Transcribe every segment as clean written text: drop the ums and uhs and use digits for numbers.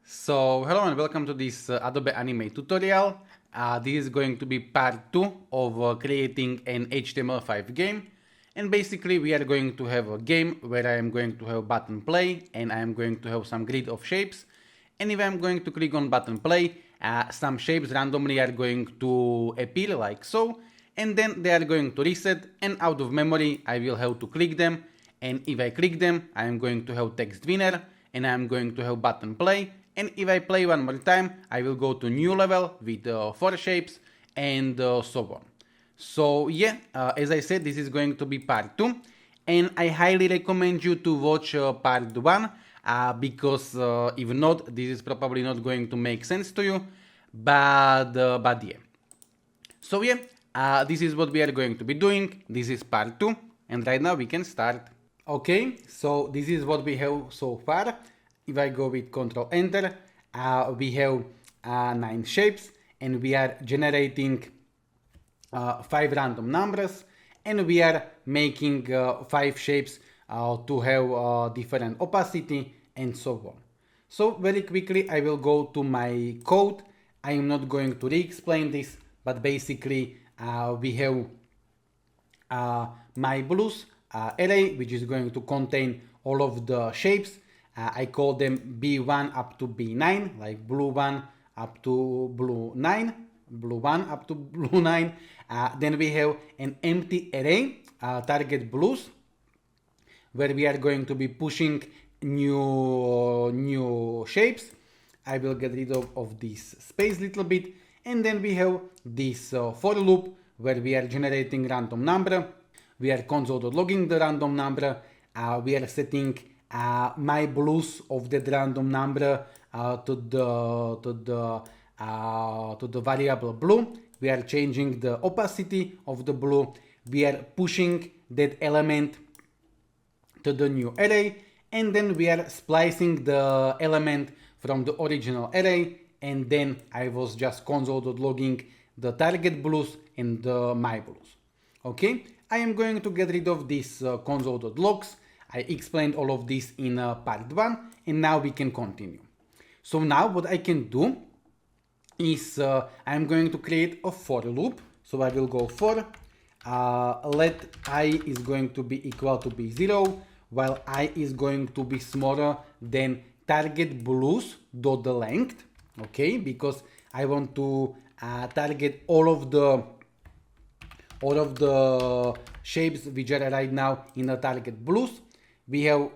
So hello and welcome to this Adobe Animate tutorial. This is going to be part 2 of creating an HTML5 game. And basically we are going to have a game where I am going to have button play and I am going to have some grid of shapes. And if I am going to click on button play, some shapes randomly are going to appear like so. And then they are going to reset, and out of memory I will have to click them. And if I click them, I am going to have text winner and I am going to have button play. And if I play one more time, I will go to new level with 4 shapes and so on. So yeah, as I said, this is going to be part 2. And I highly recommend you to watch part 1 because if not, this is probably not going to make sense to you. But yeah. So yeah, this is what we are going to be doing. This is part 2. And right now we can start. Okay, so this is what we have so far. If I go with Control Enter, we have 9 shapes and we are generating 5 random numbers, and we are making 5 shapes to have different opacity and so on. So very quickly I will go to my code. I am not going to re-explain this, but basically we have my blues array, which is going to contain all of the shapes. I call them B1 up to B9, like blue 1 up to blue 9, blue 1 up to blue 9. Then we have an empty array, target blues, where we are going to be pushing new shapes. I will get rid of this space a little bit. And then we have this for loop where we are generating random number. We are console.logging the random number. We are setting my blues of that random number to the variable blue. We are changing the opacity of the blue. We are pushing that element to the new array, and then we are splicing the element from the original array. And then I was just console.logging the target blues and the my blues. Okay, I am going to get rid of this console.logs. I explained all of this in part 1, and now we can continue. So now what I can do is I'm going to create a for loop. So I will go for let I is going to be equal to be 0, while I is going to be smaller than target blues dot the length. Okay, because I want to target all of the shapes which are right now in the target blues. We have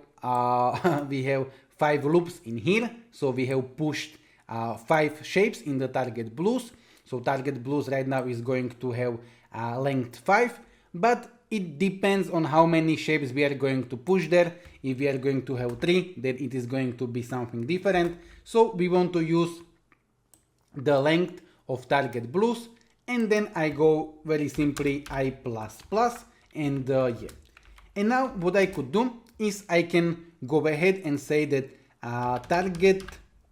we have 5 loops in here, so we have pushed 5 shapes in the target blues. So target blues right now is going to have length 5, but it depends on how many shapes we are going to push there. If we are going to have 3, then it is going to be something different. So we want to use the length of target blues, and then I go very simply I++, and yeah. And now what I could do is I can go ahead and say that target,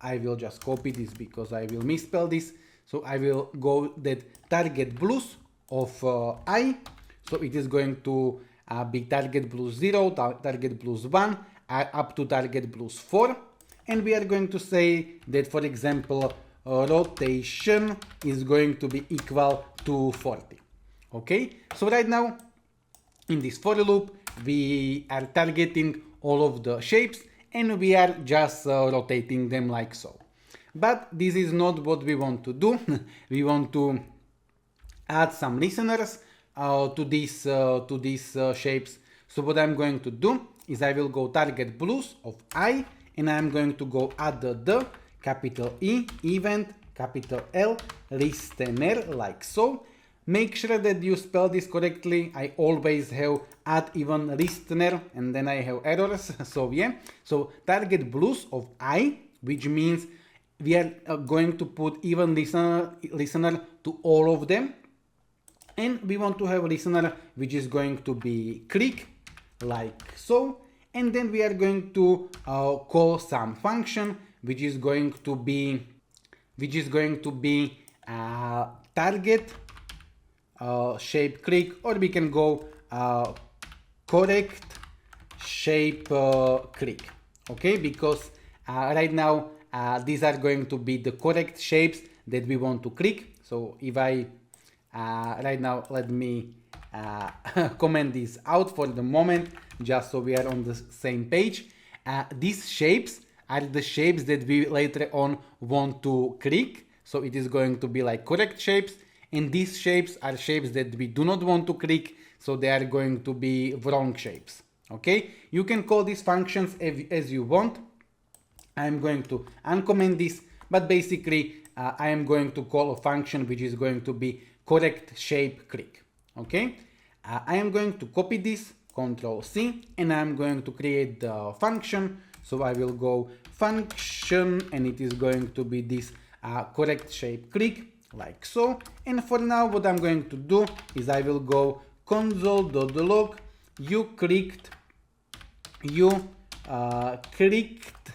I will just copy this because I will misspell this. So I will go that target blues of I. So it is going to be target blues 0, target blues 1, up to target blues 4. And we are going to say that, for example, rotation is going to be equal to 40. Okay, so right now in this for loop we are targeting all of the shapes and we are just rotating them like so. But this is not what we want to do. We want to add some listeners to these shapes. So what I'm going to do is I will go target blues of I, and I'm going to go add the capital E, event, capital L, listener, like so. Make sure that you spell this correctly. I always have add even listener and then I have errors. So yeah, so target blues of I, which means we are going to put even listener to all of them. And we want to have a listener which is going to be click, like so. And then we are going to call some function which is going to be target shape click, or we can go correct shape click. Okay, because right now these are going to be the correct shapes that we want to click. So if I right now, let me comment this out for the moment, just so we are on the same page. These shapes are the shapes that we later on want to click. So it is going to be like correct shapes, and these shapes are shapes that we do not want to click, so they are going to be wrong shapes. Okay, you can call these functions as you want. I am going to uncomment this, but basically I am going to call a function which is going to be correct shape click. Okay, I am going to copy this, Control C, and I am going to create the function. So I will go function, and it is going to be this correct shape click, like so. And for now, what I'm going to do is I will go console.log you clicked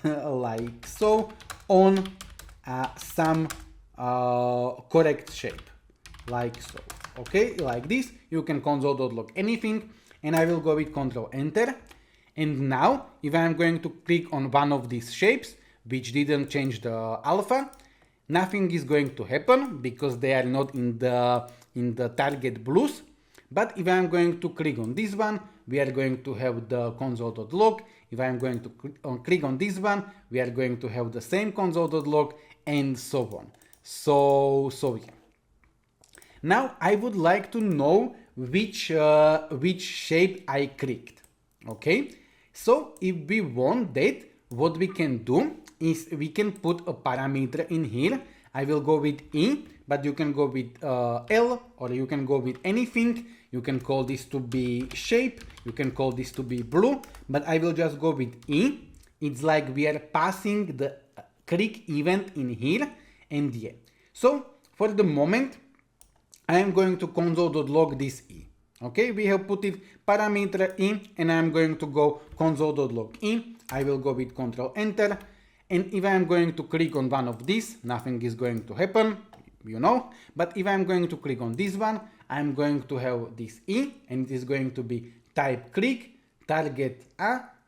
like so on some correct shape, like so. Okay, like this. You can console.log anything, and I will go with Control Enter. And now, if I'm going to click on one of these shapes, which didn't change the alpha, nothing is going to happen because they are not in the target blues. But if I'm going to click on this one, we are going to have the console.log. If I'm going to click on this one, we are going to have the same console.log, and so on. So yeah. Now I would like to know which shape I clicked. Okay, so if we want that, what we can do is we can put a parameter in here. I will go with E, but you can go with L, or you can go with anything. You can call this to be shape, you can call this to be blue, but I will just go with E. It's like we are passing the click event in here, and yeah. So for the moment, I am going to console.log this E. Okay, we have put it parameter E, and I am going to go console.log E. I will go with Control Enter, and if I am going to click on one of these, nothing is going to happen, you know. But if I am going to click on this one, I am going to have this E, and it is going to be type click target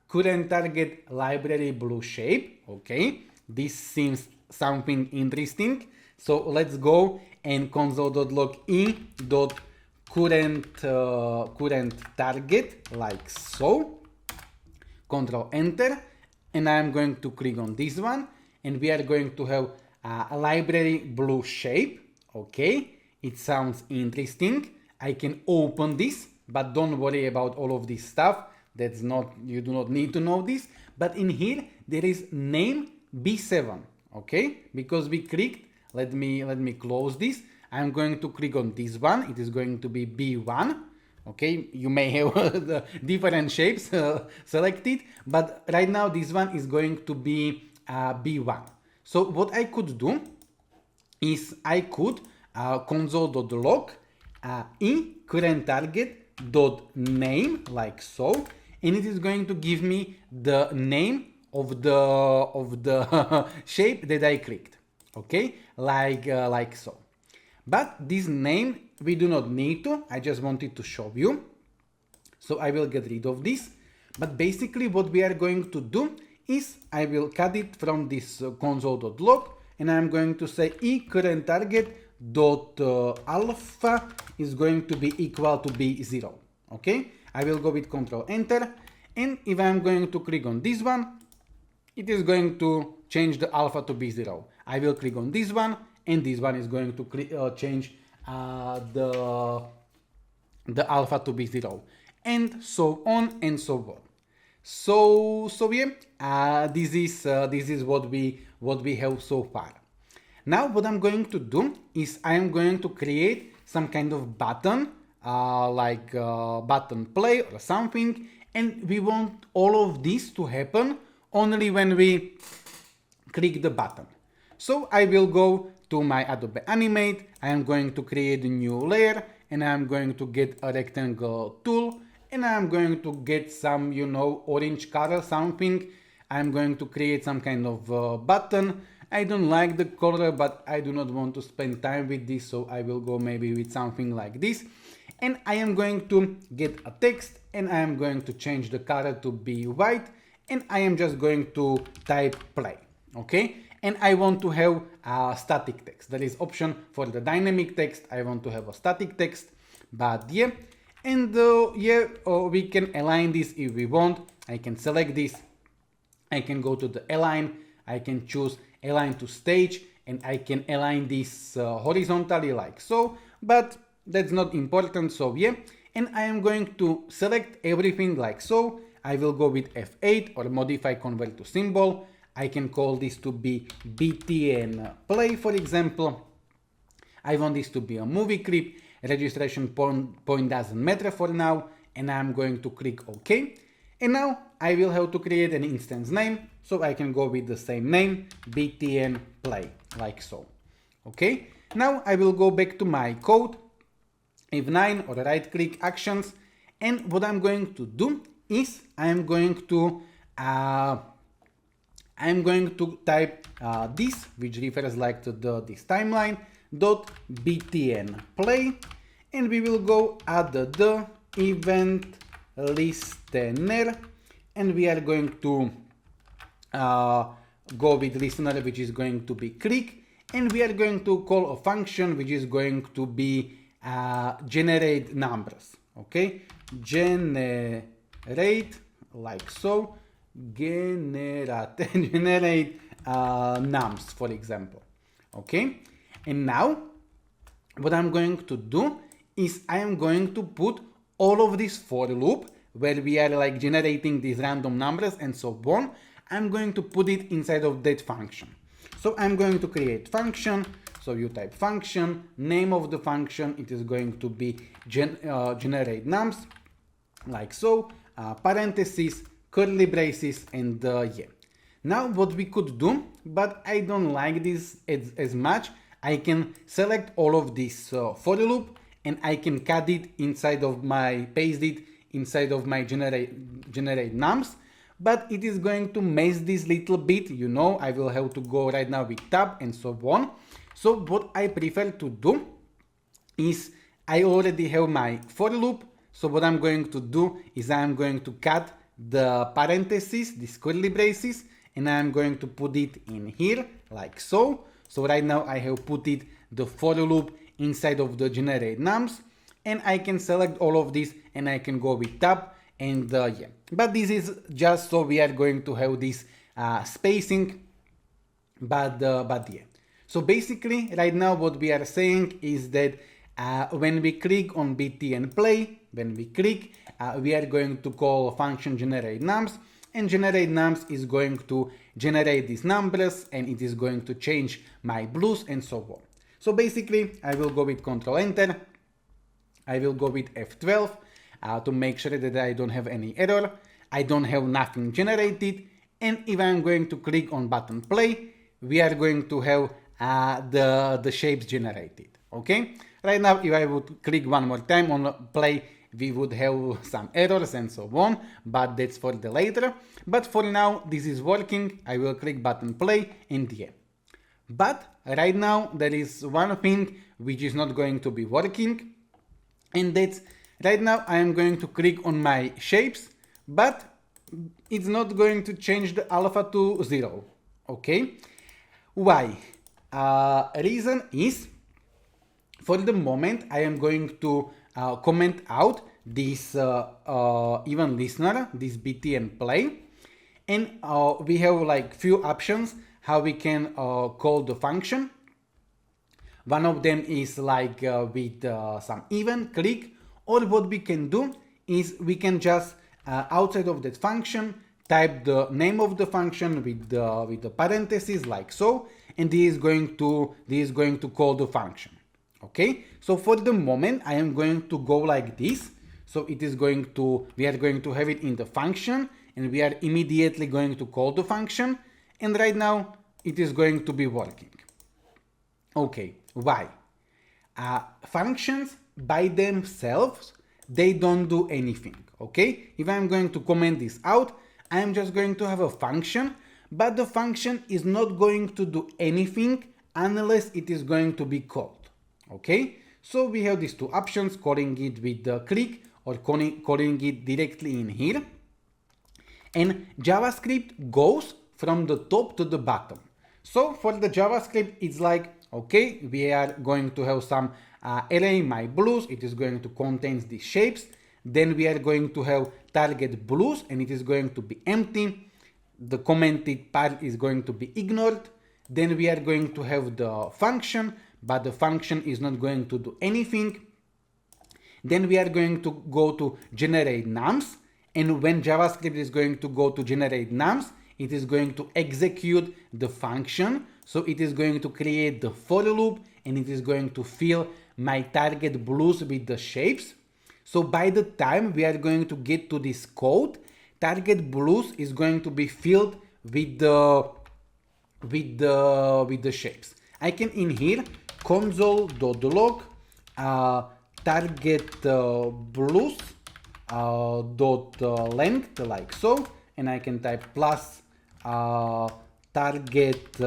current target library blue shape. Okay, this seems something interesting. So let's go and console.log E dot current target, like so. Control Enter, and I am going to click on this one, and we are going to have a library blue shape. Okay, it sounds interesting. I can open this, but don't worry about all of this stuff. That's not, you do not need to know this. But in here there is name B7. Okay, because we clicked. Let me close this. I'm going to click on this one. It is going to be B1. Okay, you may have the different shapes selected, but right now this one is going to be B1. So what I could do is I could console.log E current target dot name, like so, and it is going to give me the name of the shape that I clicked. Okay, like so. But this name we do not need to. I just wanted to show you. So I will get rid of this. But basically what we are going to do is I will cut it from this console.log, and I'm going to say E current target dot alpha is going to be equal to B0. Okay, I will go with Control Enter, and if I'm going to click on this one, it is going to change the alpha to B0. I will click on this one, and this one is going to change the alpha to B0, and so on and so on. So yeah, this is what we have so far. Now what I'm going to do is I am going to create some kind of button, like button play or something, and we want all of this to happen only when we click the button. So I will go to my Adobe Animate, I am going to create a new layer, and I am going to get a rectangle tool, and I am going to get some, orange color, something. I am going to create some kind of button. I don't like the color, but I do not want to spend time with this, so I will go maybe with something like this. And I am going to get a text, and I am going to change the color to be white, and I am just going to type play. Okay, and I want to have a static text. There is option for the dynamic text. I want to have a static text, but yeah, and yeah, we can align this if we want. I can select this, I can go to the align, I can choose align to stage, and I can align this horizontally like so, but that's not important, so yeah. And I am going to select everything like so. I will go with F8 or modify convert to symbol. I can call this to be BTN play, for example. I want this to be a movie clip. Registration point doesn't matter for now, and I'm going to click OK. And now I will have to create an instance name, so I can go with the same name, BTN play, like so. Okay, now I will go back to my code, F9 or right click actions, and what I'm going to do is I'm going to type this, which refers like to this timeline dot btn play, and we will go add the event listener, and we are going to go with listener, which is going to be click, and we are going to call a function which is going to be generate numbers. Okay, generate like so, generate nums, for example. Okay, and now what I'm going to do is I am going to put all of this for loop where we are like generating these random numbers and so on. I'm going to put it inside of that function. So I'm going to create function. So you type function, name of the function, it is going to be generate nums, like so, parentheses, curly braces, and yeah. Now what we could do, but I don't like this as much, I can select all of this for loop, and I can cut it inside of my, paste it inside of my generate nums, but it is going to mess this little bit, you know, I will have to go right now with tab and so on. So what I prefer to do is I already have my for loop. So what I'm going to do is I'm going to cut the parentheses, these curly braces, and I'm going to put it in here like so. So right now I have put it the for loop inside of the generate nums, and I can select all of this and I can go with tab and yeah. But this is just so we are going to have this spacing, but yeah. So basically, right now what we are saying is that when we click on btn play, when we click, we are going to call function generate nums, and generate nums is going to generate these numbers, and it is going to change my blues and so on. So basically, I will go with Control Enter. I will go with F12 to make sure that I don't have any error. I don't have nothing generated, and if I'm going to click on button play, we are going to have the shapes generated. Okay, right now if I would click one more time on play, we would have some errors and so on, but that's for the later. But for now this is working. I will click button play and yeah. But right now there is one thing which is not going to be working, and that's right now I am going to click on my shapes, but it's not going to change the alpha to 0. Okay, why? Reason is, for the moment I am going to comment out this even listener, this btn play, and we have like few options how we can call the function. One of them is like with some even click, or what we can do is we can just outside of that function type the name of the function with the parentheses like so, and this is going to call the function. Okay, so for the moment I am going to go like this. So it is going to, we are going to have it in the function, and we are immediately going to call the function, and right now it is going to be working. Okay, why? Functions by themselves, they don't do anything. Okay, if I'm going to comment this out, I'm just going to have a function, but the function is not going to do anything unless it is going to be called. Okay, so we have these two options, calling it with the click or calling it directly in here. And JavaScript goes from the top to the bottom. So for the JavaScript, it's like, okay, we are going to have some array my blues, it is going to contain these shapes. Then we are going to have target blues and it is going to be empty. The commented part is going to be ignored. Then we are going to have the function, but the function is not going to do anything. Then we are going to go to generate nums, and when JavaScript is going to go to generate nums, it is going to execute the function. So it is going to create the for loop and it is going to fill my target blues with the shapes. So by the time we are going to get to this code, target blues is going to be filled with the shapes. I can in here console.log target blues dot length like so, and I can type plus target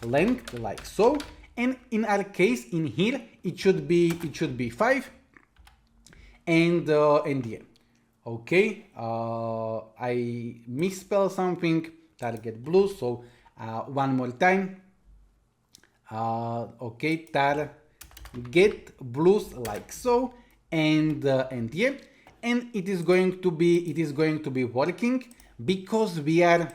length like so, and in our case in here it should be 5, and yeah. Okay, I misspelled something, target blues, so one more time. Okay, target blues like so, and yeah, and it is going to be working because we are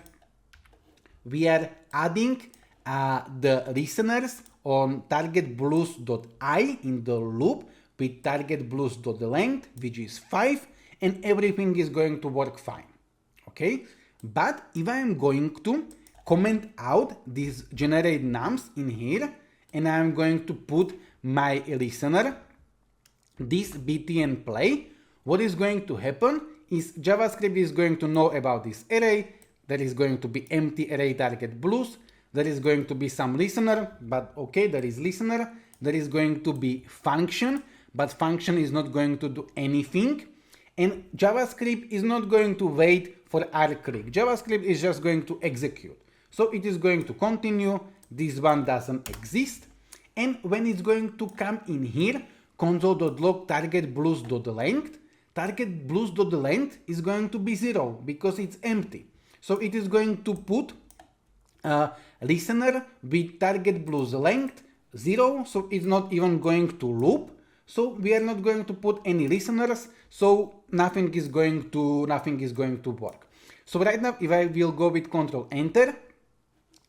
adding the listeners on target blues.I in the loop with target blues.length, which is 5, and everything is going to work fine. Okay, but if I am going to comment out these generate nums in here, and I am going to put my listener, this btn play, what is going to happen is JavaScript is going to know about this array. There is going to be empty array target blues. There is going to be some listener, but okay, there is listener. There is going to be function, but function is not going to do anything. And JavaScript is not going to wait for our click. JavaScript is just going to execute. So it is going to continue. This one doesn't exist. And when it's going to come in here, console.log target blues.length, target blues.length is going to be 0 because it's empty. So it is going to put listener with target blues length 0. So it's not even going to loop. So we are not going to put any listeners. So nothing is going to work. So right now, if I will go with Control Enter,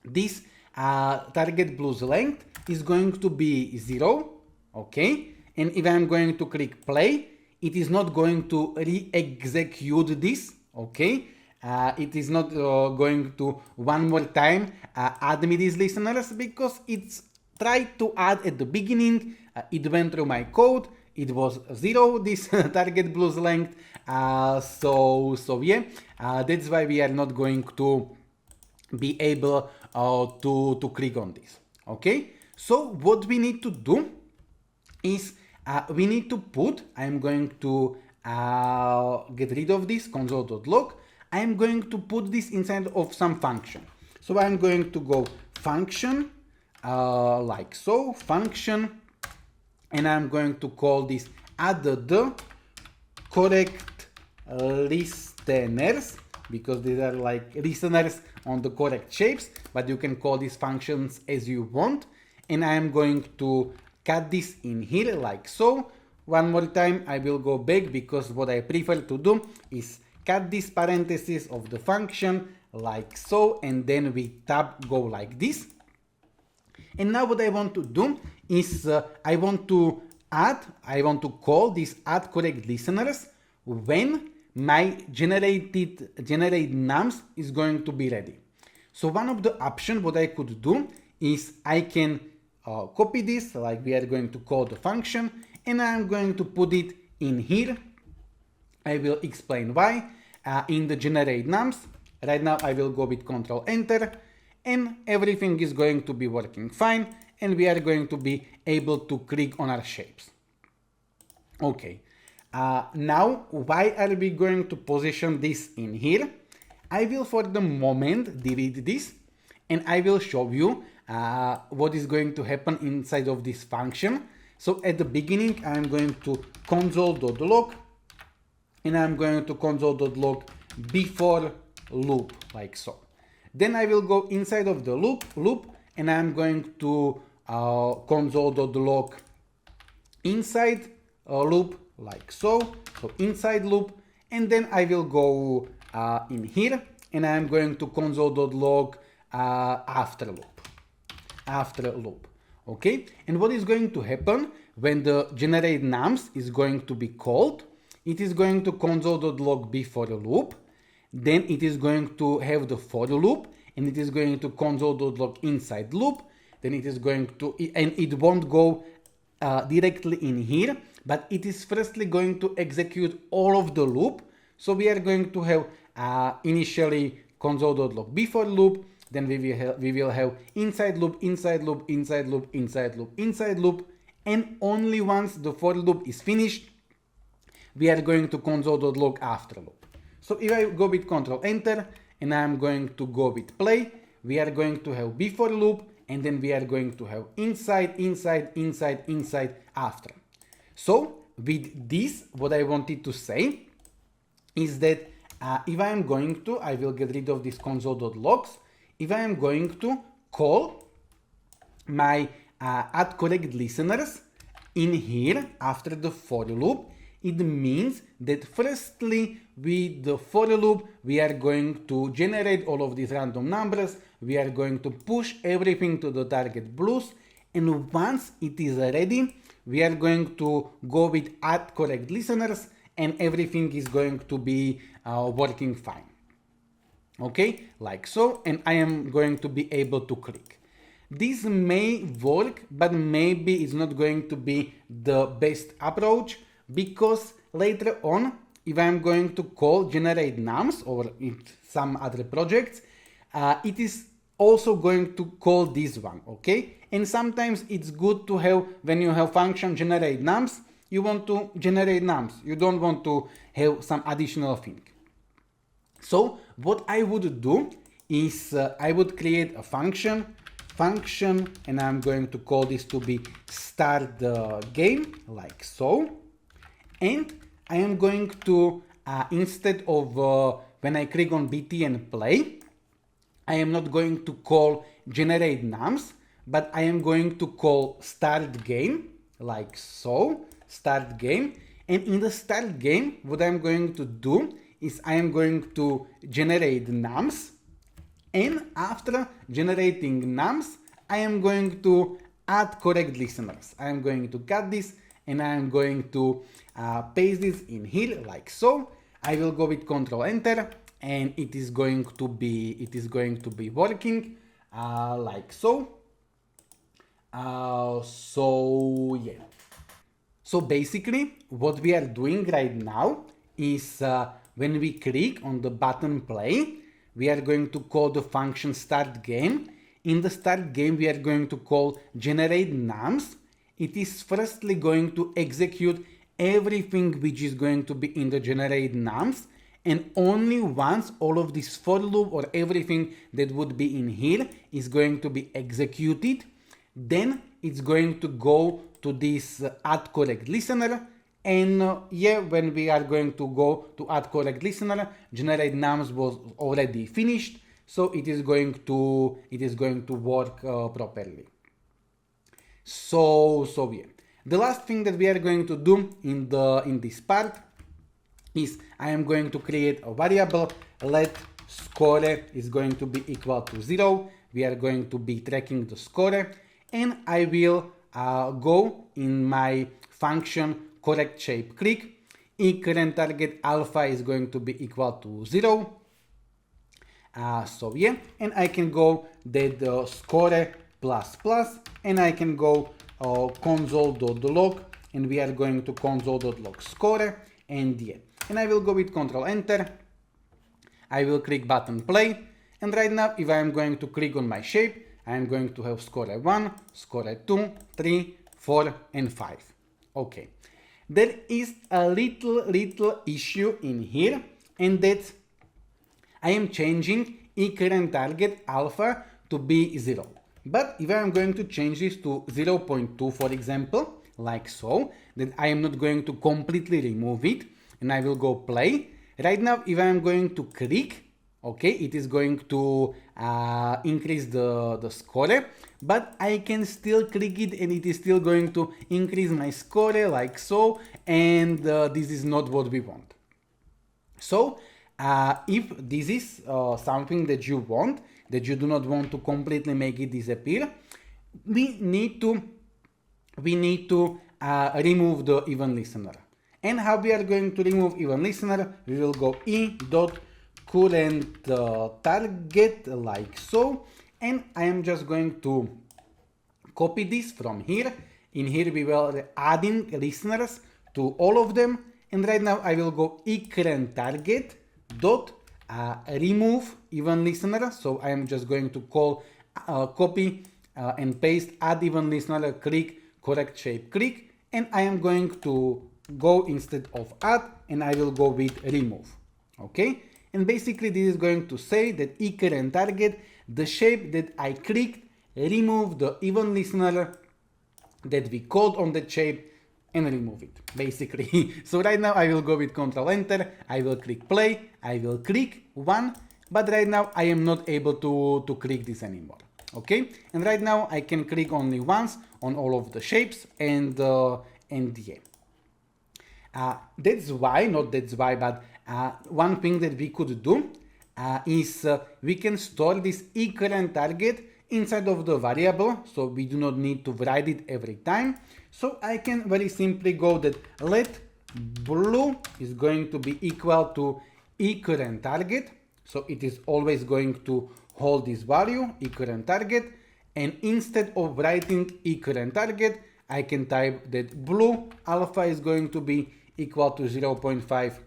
this target blues length is going to be 0. Okay. And if I'm going to click play, it is not going to re-execute this. Okay. It is not going to one more time add me these listeners because it's tried to add at the beginning. It went through my code. It was 0, this target blues length. So yeah, that's why we are not going to be able to click on this. Okay. So what we need to do is we need to put, I'm going to get rid of this console.log. I'm going to put this inside of some function. So I'm going to go function, like so, function, and I'm going to call this add the correct listeners, because these are like listeners on the correct shapes, but you can call these functions as you want. And I'm going to cut this in here like so. One more time, I will go back because what I prefer to do is cut this parenthesis of the function like so, and then we tab go like this. And now what I want to do is I want to call this add correct listeners when my generate nums is going to be ready. So one of the options what I could do is I can copy this, like we are going to call the function, and I'm going to put it in here. I will explain why in the generate nums. Right now I will go with Control Enter, and everything is going to be working fine, and we are going to be able to click on our shapes. Okay, now why are we going to position this in here? I will for the moment delete this, and I will show you what is going to happen inside of this function. So at the beginning I'm going to console.log, and I'm going to console.log before loop like so. Then I will go inside of the loop, and I'm going to console.log inside loop, like so. So inside loop, and then I will go in here, and I'm going to console.log after loop. Okay, and what is going to happen when the generate nums is going to be called? It is going to console.log before loop, then it is going to have the for loop, and it is going to console.log inside loop, then it is going to, and it won't go directly in here, but it is firstly going to execute all of the loop. So we are going to have initially console.log before loop, then we will have inside loop, inside loop, inside loop, inside loop, inside loop, and only once the for loop is finished, we are going to console.log after loop. So if I go with Control Enter, and I'm going to go with play, we are going to have before loop, and then we are going to have inside, inside, inside, inside, after. So with this, what I wanted to say is that if I am going to, I will get rid of this console.logs. If I am going to call my add correct listeners in here after the for loop, it means that firstly with the for loop we are going to generate all of these random numbers, we are going to push everything to the target blues, and once it is ready we are going to go with add correct listeners, and everything is going to be working fine. Okay, like so, and I am going to be able to click. This may work, but maybe it's not going to be the best approach, because later on, if I'm going to call generate nums or in some other projects, it is also going to call this one, okay? And sometimes it's good to have, when you have function generate nums, you want to generate nums. You don't want to have some additional thing. So what I would do is I would create a function, and I'm going to call this to be start the game, like so. And I am going to, instead of when I click on BT and play, I am not going to call generate nums, but I am going to call start game, like so, start game. And in the start game, what I'm going to do is I am going to generate nums, and after generating nums, I am going to add correct listeners. I am going to cut this, and I am going to paste this in here, like so. I will go with Control Enter, and it is going to be working like so. So yeah. So basically, what we are doing right now is when we click on the button play, we are going to call the function start game. In the start game, we are going to call generate nums. It is firstly going to execute everything which is going to be in the generate nums, and only once all of this for loop or everything that would be in here is going to be executed, then it's going to go to this add correct listener. And yeah, when we are going to go to add correct listener, generate nums was already finished, so it is going to work properly. So yeah. The last thing that we are going to do in this part is I am going to create a variable. Let score is going to be equal to 0. We are going to be tracking the score, and I will go in my function correct shape click. Current target alpha is going to be equal to 0. So yeah, and I can go that score plus plus, and I can go console.log, and we are going to console.log score, and yeah, and I will go with Control Enter. I will click button play, and right now if I am going to click on my shape, I am going to have score 1, score 2, 3, 4, and 5. Okay, there is a little issue in here, and that I am changing current target alpha to be 0. But if I am going to change this to 0.2, for example, like so, then I am not going to completely remove it, and I will go play. Right now, if I am going to click Okay, it is going to increase the score, but I can still click it and it is still going to increase my score like so, and this is not what we want. So if this is something that you want, that you do not want to completely make it disappear, we need to remove the event listener. And how we are going to remove event listener? We will go e.current target like so, and I am just going to copy this from here. In here we will adding listeners to all of them, and right now I will go eCurrent target dot remove event listener. So I am just going to call copy and paste add event listener, click correct shape, click, and I am going to go instead of add, and I will go with remove. Okay, and basically this is going to say that eCurrent target, the shape that I clicked, remove the event listener that we called on that shape and remove it, basically. So right now I will go with Control Enter, I will click play, I will click one, but right now I am not able to click this anymore. Okay, and right now I can click only once on all of the shapes, and yeah. That's why, but one thing that we could do is we can store this eCurrent target inside of the variable, so we do not need to write it every time. So I can very simply go that let blue is going to be equal to eCurrent target, so it is always going to hold this value eCurrent target, and instead of writing eCurrent target, I can type that blue alpha is going to be equal to 0.5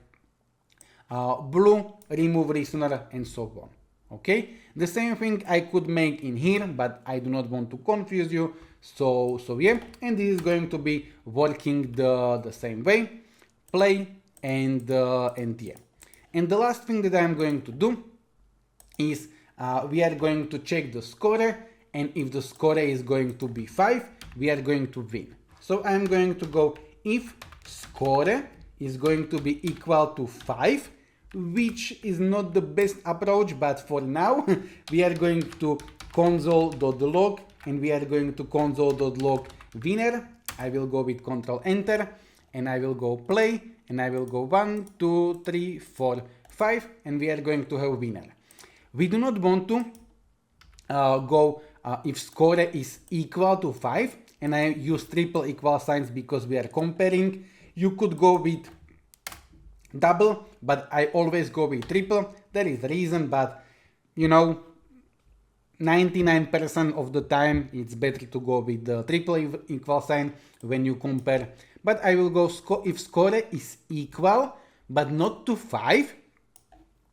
blue remove listener, and so on. Okay, the same thing I could make in here, but I do not want to confuse you, so yeah, and this is going to be working the same way, play, and yeah. And the last thing that I'm going to do is we are going to check the score, and if the score is going to be 5, we are going to win. So I'm going to go if score is going to be equal to 5, which is not the best approach, but for now we are going to console.log, and we are going to console.log winner. I will go with Control Enter, and I will go play, and I will go 1, 2, 3, 4, 5, and we are going to have winner. We do not want to go if score is equal to 5, and I use triple equal signs because we are comparing. You could go with double, but I always go with triple. There is a reason, but you know, 99% of the time it's better to go with the triple equal sign when you compare. But I will go if score is equal, but not to 5,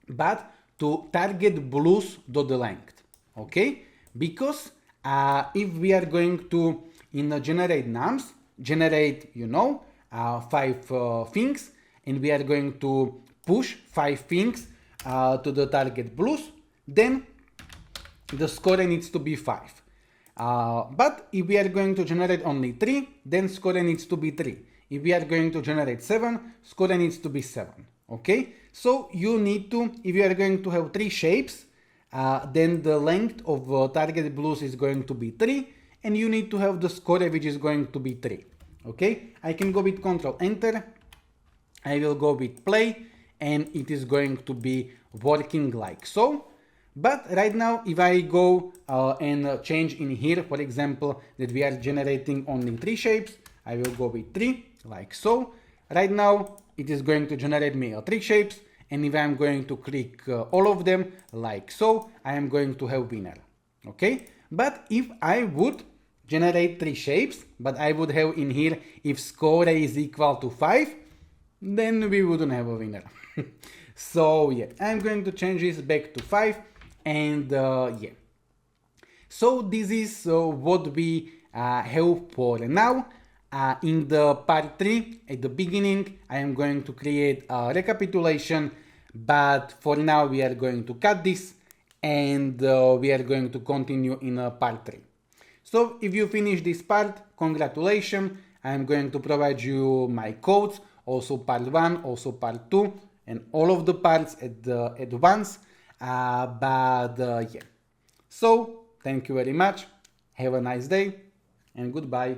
but to target blues dot length. Okay, because if we are going to in generate nums, generate 5 things, and we are going to push 5 things to the target blues, then the score needs to be 5. But if we are going to generate only 3, then score needs to be 3. If we are going to generate 7, score needs to be 7. Okay, so you need to, if you are going to have 3 shapes, then the length of target blues is going to be 3, and you need to have the score which is going to be 3. Okay, I can go with Control Enter, I will go with play, and it is going to be working like so. But right now, if I go and change in here, for example, that we are generating only 3 shapes, I will go with 3 like so. Right now it is going to generate me 3 shapes, and if I am going to click all of them like so, I am going to have winner. Okay, but if I would generate 3 shapes, but I would have in here if score is equal to 5, then we wouldn't have a winner. So yeah, I'm going to change this back to 5, and yeah. So this is what we have for now. In the part 3, at the beginning, I am going to create a recapitulation, but for now we are going to cut this, and we are going to continue in part 3. So if you finish this part, congratulations, I am going to provide you my codes, also part 1, also part 2, and all of the parts at once. Yeah. So thank you very much. Have a nice day and goodbye.